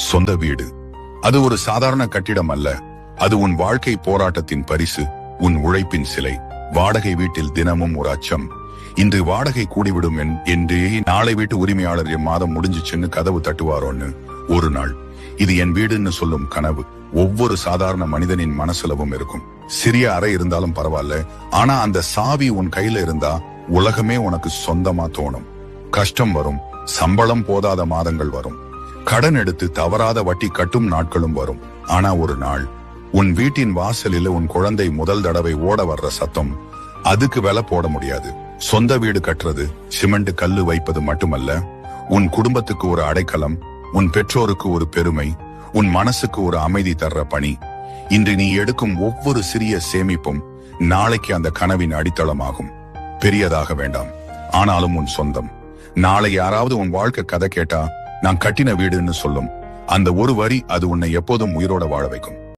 சொந்த வீடு அது ஒரு சாதாரண கட்டிடம் அல்ல. அது உன் வாழ்க்கை போராட்டத்தின் பரிசு, உன் உழைப்பின் சிலை. வாடகை வீட்டில் தினமும் ஒரு அச்சம். இன்று வாடகை கூடிவிடும் என்று நாளை வீட்டு உரிமையாளர் மாதம் முடிஞ்சிச்சுன்னு கதவு தட்டுவாரோன்னு ஒரு நாள். இது என் வீடுன்னு சொல்லும் கனவு ஒவ்வொரு சாதாரண மனிதனின் மனசுலவும் இருக்கும். சிறிய அறை இருந்தாலும் பரவாயில்ல, ஆனா அந்த சாவி உன் கையில இருந்தா உலகமே உனக்கு சொந்தமா தோணும். கஷ்டம் வரும், சம்பளம் போதாத மாதங்கள் வரும், கடன் எடுத்து தவறாத வட்டி கட்டும் நாட்களும் வரும். ஆனா ஒரு நாள் உன் வீட்டின் வாசலில் உன் குழந்தை முதல் தடவை ஓட வர்ற சத்தம், அதுக்கு விலை போட முடியாது. சொந்த வீடு கட்டுறது சிமெண்ட் கல்லு வைப்பது மட்டுமல்ல, உன் குடும்பத்துக்கு ஒரு அடைக்கலம், உன் பெற்றோருக்கு ஒரு பெருமை, உன் மனசுக்கு ஒரு அமைதி தர்ற பணி. இன்று நீ எடுக்கும் ஒவ்வொரு சிறிய சேமிப்பும் நாளைக்கு அந்த கனவின் அடித்தளமாகும். பெரியதாக வேண்டாம், ஆனாலும் உன் சொந்தம். நாளை யாராவது உன் வாழ்க்கை கதை கேட்டா நான் கட்டின வீடுன்னு சொல்லும் அந்த ஒரு வரி, அது உன்னை எப்போதும் உயிரோட வாழ வைக்கும்.